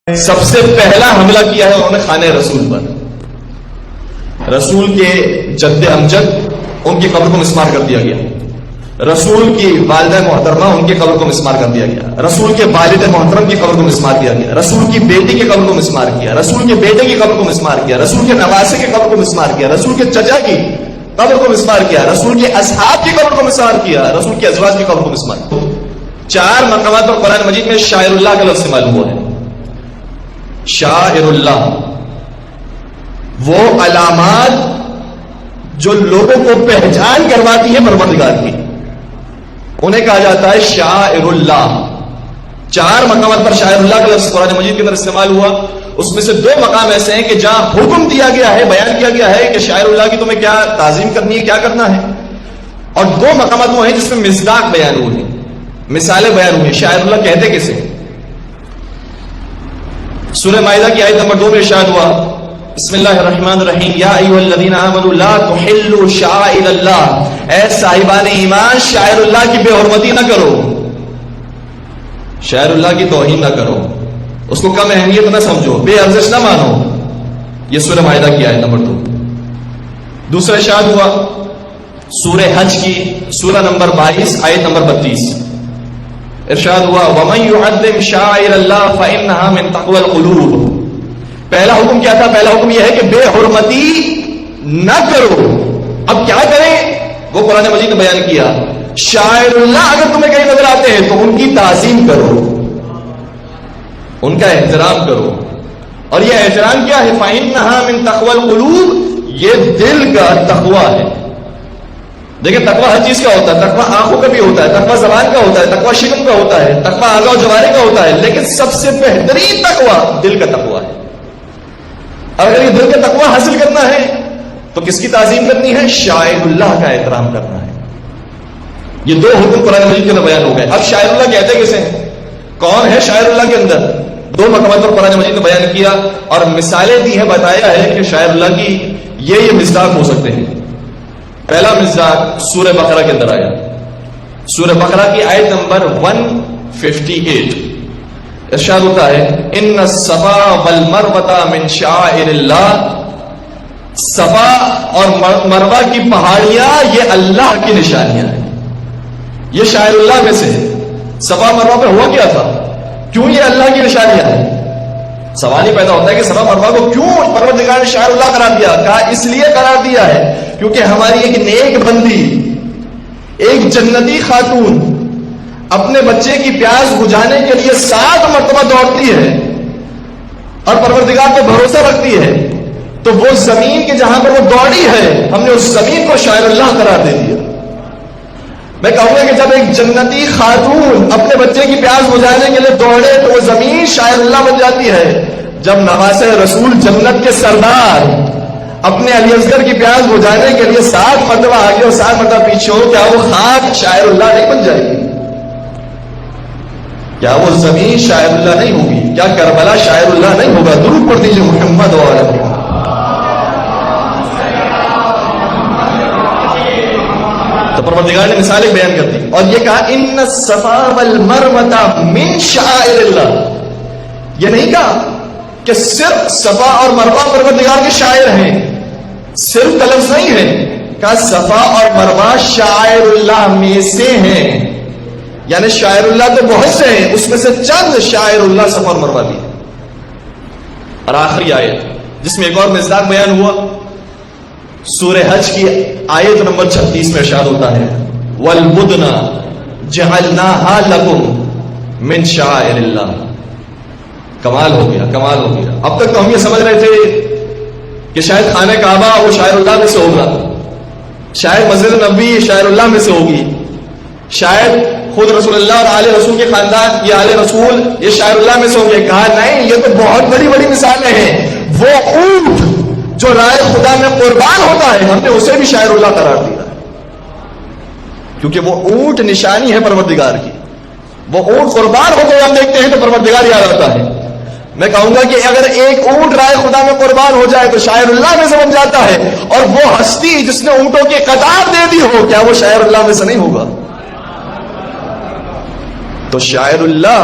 سب سے پہلا حملہ کیا ہے انہوں نے خانہ رسول پر. رسول کے جد امجد ان کی قبر کو مسمار کر دیا گیا. رسول کی والدہ محترمہ ان کی قبر کو مسمار کر دیا گیا. رسول کے والد محترم کی قبر کو مسمار کیا گیا. رسول کی بیٹی کی قبر کو مسمار کیا. رسول کے بیٹے کی قبر کو مسمار کیا. رسول کے نواسے کی قبر کو مسمار کیا. رسول کے چچا کی قبر کو مسمار کیا. رسول کے اصحاب کی قبر کو مسمار کیا. رسول کے ازواج کی قبر کو مسمار کیا. 4 مقامات پر قرآن مجید میں شاعر اللہ کا لفظ استعمال ہوا ہے. شاعر اللہ وہ علامات جو لوگوں کو پہچان کرواتی ہے پروردگار کی، انہیں کہا جاتا ہے شاعر اللہ. 4 مقامات پر شاعر اللہ کا لفظ قرآن مجید کے اندر استعمال ہوا. اس میں سے 2 مقام ایسے ہیں کہ جہاں حکم دیا گیا ہے، بیان کیا گیا ہے کہ شاعر اللہ کی تمہیں کیا تعظیم کرنی ہے، کیا کرنا ہے. اور 2 مقامات وہ ہیں جس میں مصداق بیان ہوئے ہیں، مثالیں بیان ہوئی. شاعر اللہ کہتے کسے؟ سورہ مائدہ کی آیت نمبر 2 میں ارشاد ہوا، بسم اللہ الرحمن الرحیم، یا ایھا الذین آمنوا لا تحلوا شعائر اللہ، اے صاحبان ایمان شاعر اللہ کی بے حرمتی نہ کرو، شاعر اللہ کی توہین نہ کرو، اس کو کم اہمیت نہ سمجھو، بے ارزش نہ مانو. یہ سورہ مائدہ کی آیت نمبر 2. دوسرا ارشاد ہوا سورہ حج کی سورہ نمبر 22 آیت نمبر 32. ارشاد ہوا وَمَن يُعَظِّمْ شَعَائِرَ اللَّهِ فَإِنَّهَا مِن تَقْوَى الْقُلُوبِ. پہلا حکم کیا تھا؟ پہلا حکم یہ ہے کہ بے حرمتی نہ کرو. اب کیا کریں؟ وہ قرآن مجید نے بیان کیا. شاعر اللہ اگر تمہیں کہیں نظر آتے ہیں تو ان کی تعظیم کرو، ان کا احترام کرو. اور یہ احترام کیا ہے؟ فَإِنَّهَا مِن تَقْوَى الْقُلُوبِ، یہ دل کا تقویٰ ہے. دیکھیں تقویٰ ہر چیز کا ہوتا ہے. تقویٰ آنکھوں کا بھی ہوتا ہے، تقویٰ زبان کا ہوتا ہے، تقویٰ شکم کا ہوتا ہے، تقویٰ اعضاء و جوارح کا ہوتا ہے، لیکن سب سے بہترین تقویٰ دل کا تقویٰ ہے. اگر یہ دل کا تقویٰ حاصل کرنا ہے تو کس کی تعظیم کرنی ہے؟ شاعر اللہ کا احترام کرنا ہے. یہ 2 حکم قرآن مجید کے اندر بیان ہو گئے. اب شاعر اللہ کہتے کسے ہیں؟ کون ہے شاعر اللہ کے اندر؟ 2 مقامات پر قرآن مجید نے بیان کیا اور مثالیں دی ہیں، بتایا ہے کہ شاعر اللہ کی یہ مصداق ہو سکتے ہیں. پہلا مصداق سورہ بقرہ کے اندر آیا. سورہ بقرہ کی آیت نمبر 158 ارشاد ہوتا ہے ان الصفا والمروہ من شعائر اللہ. صفا اور مروہ کی پہاڑیاں یہ اللہ کی نشانیاں ہیں. یہ شاعر اللہ میں سے ہے. صفا مروہ پہ ہوا کیا تھا؟ کیوں یہ اللہ کی نشانیاں ہیں؟ سوال ہی پیدا ہوتا ہے کہ صفا مروہ کو کیوں پروردگار نے شاعر اللہ قرار دیا؟ کہا اس لیے قرار دیا ہے کیونکہ ہماری ایک نیک بندی، ایک جنتی خاتون اپنے بچے کی پیاس بجھانے کے لیے 7 مرتبہ دوڑتی ہے اور پروردگار پہ بھروسہ رکھتی ہے. تو وہ زمین کے جہاں پر وہ دوڑی ہے، ہم نے اس زمین کو شاعر اللہ قرار دے دیا. میں کہوں گا کہ جب ایک جنتی خاتون اپنے بچے کی پیاس بجھانے کے لیے دوڑے تو وہ زمین شاعر اللہ بن جاتی ہے. جب نواسے رسول جنت کے سردار اپنے علی اصغر کی پیاس بجھانے کے لیے 7 مرتبہ آگے اور 7 مرتبہ پیچھے ہو، کیا وہ خاک شاعر اللہ نہیں بن جائے گی؟ کیا وہ زمین شاعر اللہ نہیں ہوگی؟ کیا کربلا شاعر اللہ نہیں ہوگا؟ درود پڑھ دیجیے محمد و آل محمد. تو پروردگار نے مثالیں بیان کر دی اور یہ کہا ان الصفا والمروہ من شعائر اللہ. یہ نہیں کہا کہ صرف صفا اور مروہ پروردگار کے شاعر ہیں، صرف کا لفظ نہیں ہے. کہا صفا اور مروہ شاعر اللہ میں سے ہیں، یعنی شاعر اللہ تو بہت سے ہیں، اس میں سے چند شاعر اللہ صفا اور مروہ بھی. اور آخری آیت جس میں ایک اور مصداق بیان ہوا سورہ حج کی آیت نمبر 36 میں ارشاد ہوتا ہے وَالْبُدْنَ جَعَلْنَاهَا لَكُمْ مِنْ شَعَائِرِ اللَّهِ. کمال ہو گیا، کمال ہو گیا. اب تک تو ہم یہ سمجھ رہے تھے کہ شاید خانہ کعبہ وہ شاعر اللہ میں سے ہوگا، شاید مسجد نبوی شاعر اللہ میں سے ہوگی، شاید خود رسول اللہ اور آل رسول کے خاندان یہ آل رسول یہ شاعر اللہ میں سے ہوں گے. کہا نہیں، یہ تو بہت بڑی بڑی مثالیں ہیں. وہ اونٹ جو رائے خدا میں قربان ہوتا ہے ہم نے اسے بھی شاعر اللہ قرار دیا ہے، کیونکہ وہ اونٹ نشانی ہے پروردگار کی. وہ اونٹ قربان ہو گئے ہم دیکھتے ہیں تو پروردگار یاد آتا ہے. میں کہوں گا کہ اگر ایک اونٹ رائے خدا میں قربان ہو جائے تو شاعر اللہ میں سے بن جاتا ہے. اور وہ ہستی جس نے اونٹوں کی قطار دے دی ہو، کیا وہ شاعر اللہ میں سے نہیں ہوگا؟ تو شاعر اللہ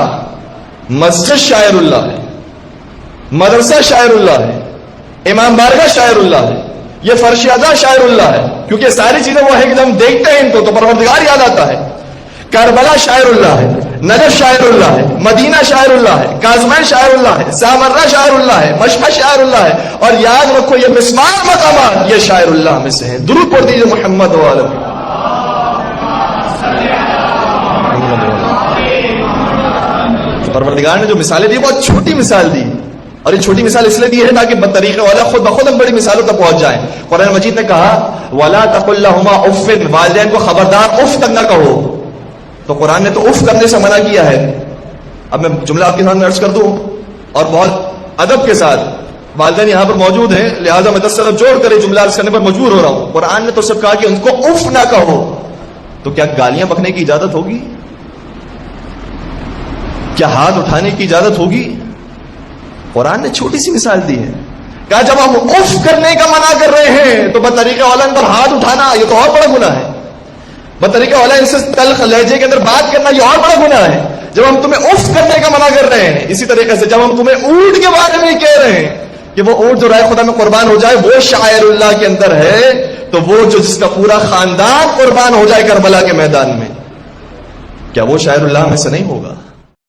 مسجد شاعر اللہ ہے، مدرسہ شاعر اللہ ہے، امام بارگاہ شاعر اللہ ہے، یہ فرش اعضا شاعر اللہ ہے، کیونکہ ساری چیزیں وہ ہے کہ جب ہم دیکھتے ہیں ان کو تو پروردگار یاد آتا ہے۔ کربلا شاعر اللہ ہے، نجف شاعر اللہ ہے، مدینہ شاعر اللہ ہے، کاظمین شاعر اللہ ہے، سامرہ شاعر اللہ ہے، مشہد شاعر اللہ ہے، اور یاد رکھو یہ مسمار مقامات یہ شاعر اللہ میں سے ہیں۔ درود پڑھ دیجیے محمد و آلہ۔ پروردگار نے جو مثالیں دی بہت چھوٹی مثال دی، اور یہ چھوٹی مثال اس لیے دی ہے تاکہ بطریقے والا خود بخود ہم بڑی مثالوں تک پہنچ جائیں۔ قرآن مجید نے کہا وَلَا تَقُلْ لَهُمَا اُفٍّ، والدین کو خبردار اف تک نہ کہو، تو قرآن نے تو اف کرنے سے منع کیا ہے۔ اب میں جملہ آپ کے سامنے عرض کر دوں اور بہت ادب کے ساتھ، والدین یہاں پر موجود ہیں لہذا میں 10 طرف جوڑ کر جملہ عرض کرنے پر مجبور ہو رہا ہوں۔ قرآن نے تو صرف کہا کہ ان کو اف نہ کہو، تو کیا گالیاں بکنے کی اجازت ہوگی؟ کیا ہاتھ اٹھانے کی اجازت ہوگی؟ قرآن نے چھوٹی سی مثال دی ہے، کہا جب ہم اف کرنے کا منع کر رہے ہیں تو بطریقہ والا ان پر ہاتھ اٹھانا یہ تو اور بڑا گناہ ہے، بطریقہ والا ان سے تلخ لہجے کے اندر بات کرنا یہ اور بڑا گناہ ہے۔ جب ہم تمہیں اف کرنے کا منع کر رہے ہیں، اسی طریقے سے جب ہم تمہیں اونٹ کے بارے میں کہہ رہے ہیں کہ وہ اونٹ جو رائے خدا میں قربان ہو جائے وہ شاعر اللہ کے اندر ہے، تو وہ جو جس کا پورا خاندان قربان ہو جائے کربلا کے میدان میں، کیا وہ شاعر اللہ میں سے نہیں ہوگا؟